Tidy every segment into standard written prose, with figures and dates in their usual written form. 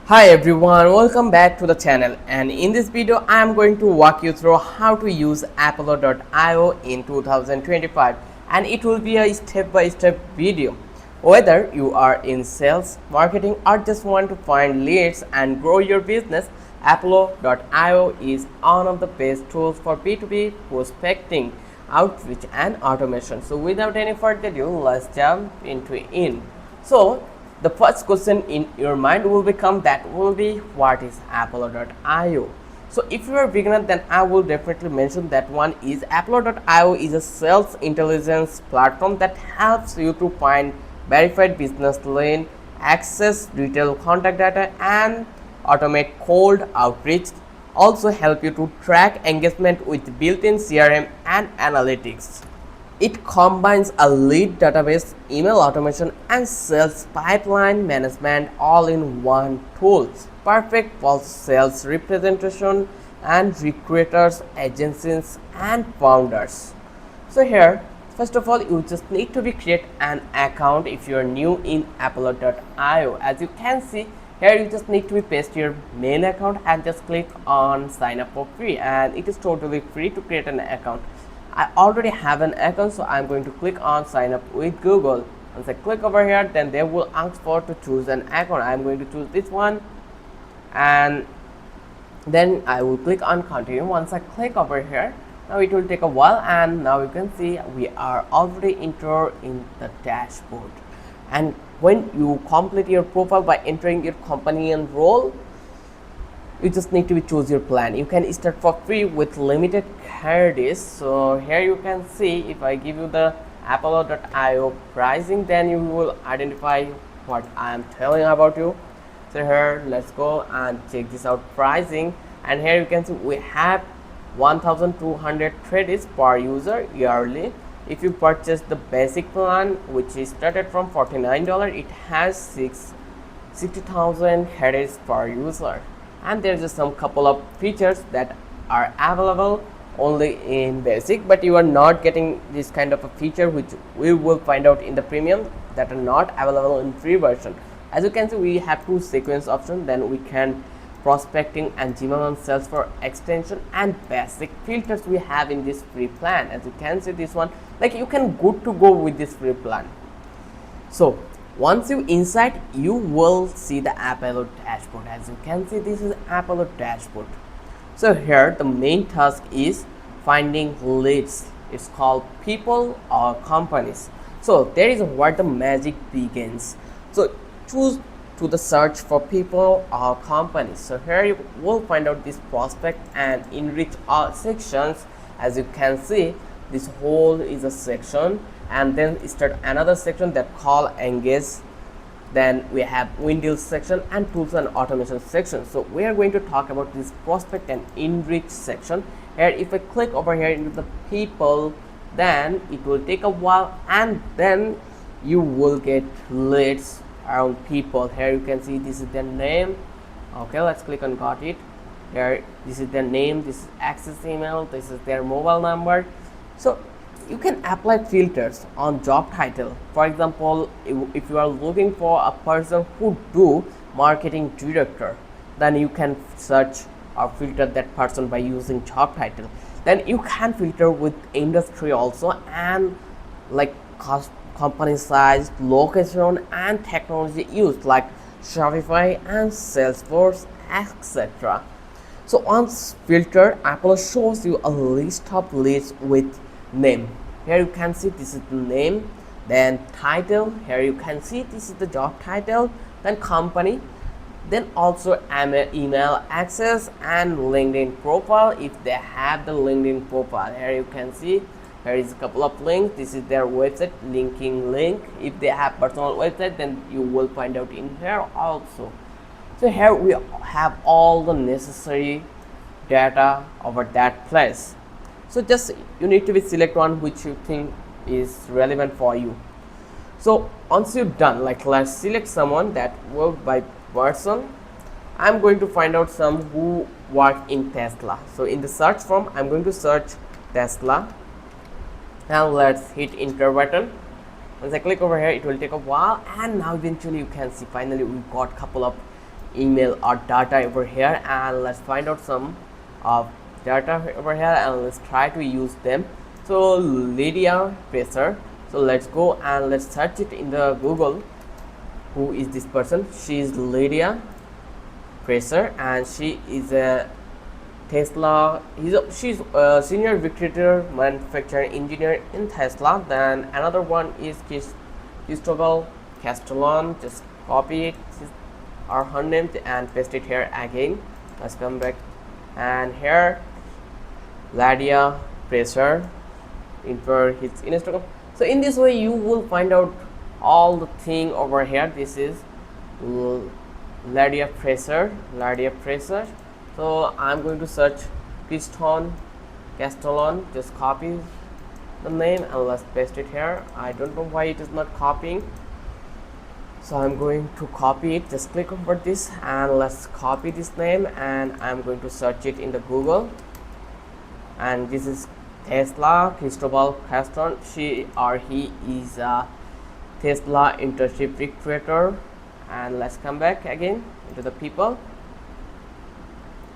Hi everyone, welcome back to the channel, and in this video I am going to walk you through how to use Apollo.io in 2025, and it will be a step-by-step video. Whether you are in sales, marketing, or just want to find leads and grow your business, Apollo.io is one of the best tools for B2B prospecting, outreach and automation. So without any further ado, let's jump into it. So the first question in your mind will become that will be what is Apollo.io. So if you are a beginner, then I will definitely mention that one is Apollo.io is a sales intelligence platform that helps you to find verified business lead, access retail contact data, and automate cold outreach. Also help you to track engagement with built-in CRM and analytics. It combines a lead database, email automation, and sales pipeline management all in one tool. Perfect for sales representation and recruiters, agencies, and founders. So here, first of all, you just need to create an account if you are new in Apollo.io. As you can see, here you just need to paste your mail account and just click on sign up for free, and it is totally free to create an account. I already have an account, so I'm going to click on sign up with Google. Once I click over here, then they will ask for to choose an account. I'm going to choose this one, and then I will click on continue. Once I click over here, now it will take a while, and now you can see we are already entered in the dashboard. And when you complete your profile by entering your company and role, you just need to choose your plan. You can start for free with limited credits. So here you can see, if I give you the Apollo.io pricing, then you will identify what I am telling about you. So here, let's go and check this out pricing, and here you can see we have 1200 credits per user yearly. If you purchase the basic plan, which is started from $49, it has 60,000 credits per user. And there's just some couple of features that are available only in basic, but you are not getting this kind of a feature which we will find out in the premium, that are not available in free version. As you can see, we have two sequence options, then we can prospecting and Gmail and Salesforce extension, and basic filters we have in this free plan. As you can see, this one, like, you can good to go with this free plan. So once you inside, you will see the Apollo dashboard. As you can see, this is Apollo dashboard. So here the main task is finding leads. It's called people or companies. So there is where the magic begins. So choose to the search for people or companies. So here you will find out this prospect and enrich all sections. As you can see, this whole is a section, and then start another section that call engage. Then we have windows section and tools and automation section. So we are going to talk about this prospect and enrich section. Here if I click over here into the people, then it will take a while, and then you will get leads around people. Here you can see this is their name. Okay, let's click on got it. Here this is their name, this is access email, this is their mobile number. So you can apply filters on job title. For example, if you are looking for a person who do marketing director, then you can search or filter that person by using job title. Then you can filter with industry also, and like company size, location, and technology used, like Shopify and Salesforce, etc. So once filter, Apollo shows you a list of leads with name. Here you can see this is the name, then title. Here you can see this is the job title, then company, then also email access and LinkedIn profile if they have the LinkedIn profile. Here you can see there is a couple of links. This is their website linking link. If they have personal website, then you will find out in here also. So here we have all the necessary data over that place. So just you need to select one which you think is relevant for you. So once you're done, like, let's select someone that work by person. I'm going to find out some who work in Tesla. So in the search form, I'm going to search Tesla, and let's hit enter button. Once I click over here, it will take a while, and now eventually you can see finally we got couple of email or data over here, and let's find out some of data over here and let's try to use them. So Lydia Presser, so let's go and let's search it in the Google. Who is this person? She is Lydia Presser and she is a Tesla. She's a senior recruiter manufacturing engineer in Tesla. Then another one is Cristobal Castellon. Just copy it or her name and paste it here again. Let's come back and here Lydia Presser enter his Instagram. So in this way you will find out all the thing over here. This is Lydia Presser. So I'm going to search Piston Castellon. Just copy the name and let's paste it here. I don't know why it is not copying, so I'm going to copy it. Just click over this and let's copy this name and I'm going to search it in the Google. And this is Tesla Cristobal Castellon. She or he is a Tesla internship recruiter. And let's come back again into the people,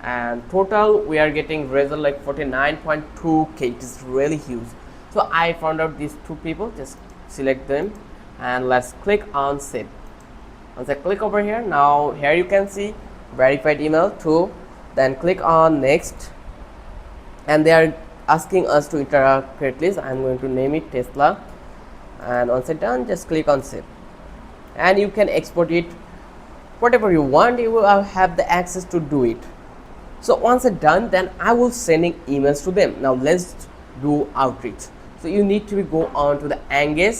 and total we are getting result like 49.2k. it is really huge. So I found out these two people. Just select them and let's click on save. Once I click over here, now here you can see verified email too. Then click on next and they are asking us to enter a credit list. I'm going to name it Tesla, and once it's done just click on save and you can export it whatever you want. You will have the access to do it. So once it's done, then I will sending emails to them. Now let's do outreach. So you need to go on to the Engage.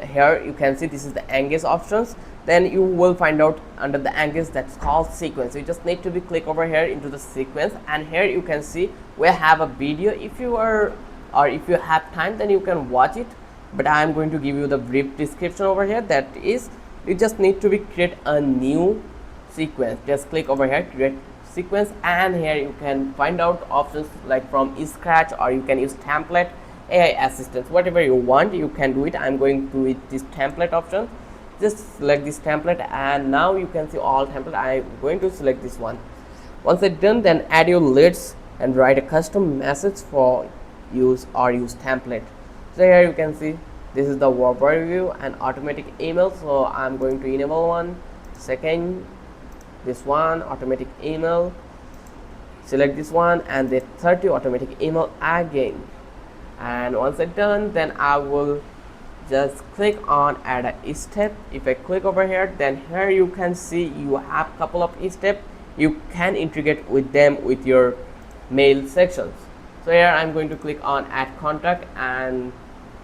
Here you can see this is the Engage options. Then you will find out under the Engage that's called sequence. You just need to be click over here into the sequence, and here you can see we have a video. If you are or if you have time, then you can watch it, but I am going to give you the brief description over here. That is, you just need to be create a new sequence. Just click over here, create sequence, and here you can find out options like from Scratch, or you can use template, AI assistance, whatever you want you can do it. I'm going to with this template option. Just select this template and now you can see all template. I'm going to select this one. Once it's done, then add your leads and write a custom message for use template. So here you can see this is the overview and automatic email. So I'm going to enable one second, this one automatic email, select this one and the 30 automatic email again. And once it's done, then I will just click on add a step. If I click over here, then here you can see you have couple of steps. You can integrate with them with your mail sections. So here I'm going to click on add contact, and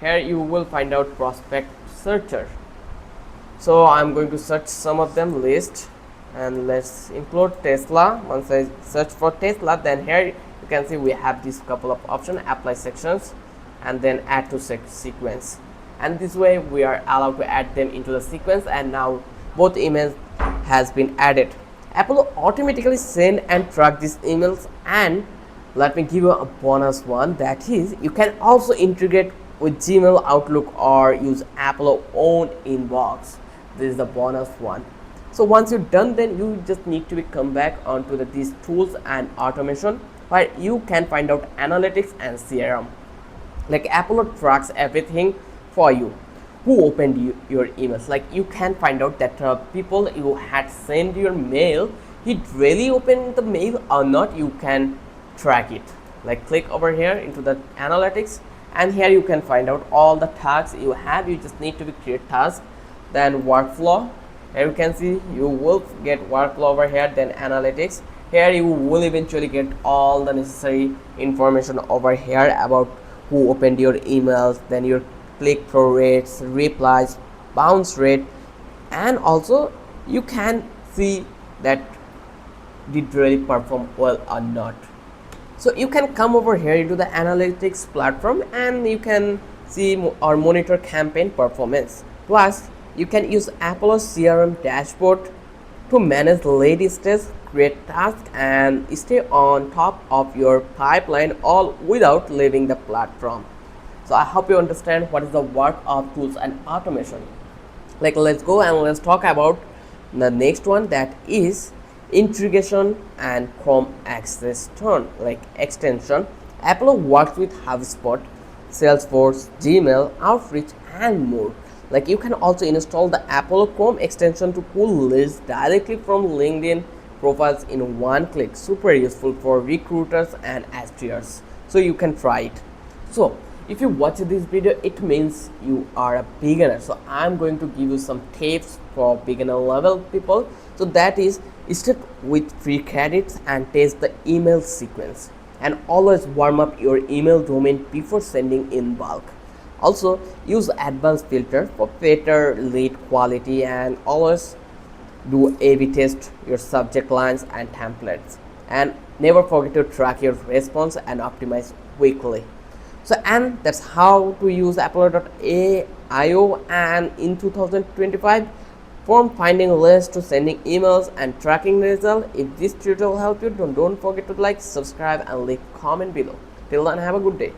here you will find out prospect searcher. So I'm going to search some of them list, and let's include Tesla. Once I search for Tesla, then here you can see we have this couple of options, apply sections and then add to sequence, and this way we are allowed to add them into the sequence. And now both emails has been added. Apollo automatically send and track these emails, and let me give you a bonus one, that is you can also integrate with Gmail, Outlook, or use Apollo own inbox. This is the bonus one. So once you're done, then you just need to come back onto these tools and automation, where you can find out analytics and CRM. Like Apollo tracks everything for you. Who opened your emails? Like you can find out that people you had sent your mail, he really opened the mail or not. You can track it. Like click over here into the analytics, and here you can find out all the tasks you have. You just need to create task, then workflow. Here you can see you will get workflow over here, then analytics. Here you will eventually get all the necessary information over here about who opened your emails, then your click-through rates, replies, bounce rate, and also you can see that did really perform well or not. So you can come over here into the analytics platform and you can see or monitor campaign performance. Plus you can use Apollo CRM dashboard to manage lead stage, create tasks, and stay on top of your pipeline, all without leaving the platform. So I hope you understand what is the work of tools and automation. Like let's go and let's talk about The next one, that is integration and Chrome extension, like extension. Apollo works with HubSpot, Salesforce, Gmail, Outreach, and more. Like you can also install the Apollo Chrome extension to pull lists directly from LinkedIn profiles in one click. Super useful for recruiters and SDRs. So you can try it. So if you watch this video, it means you are a beginner. So I'm going to give you some tips for beginner level people. So that is, start with free credits and test the email sequence, and always warm up your email domain before sending in bulk. Also use advanced filter for better lead quality, and always do A/B test your subject lines and templates, and never forget to track your response and optimize weekly. So, and that's how to use Apollo.io and in 2025, from finding lists to sending emails and tracking results. If this tutorial helped you, don't forget to like, subscribe, and leave comment below. Till then, have a good day.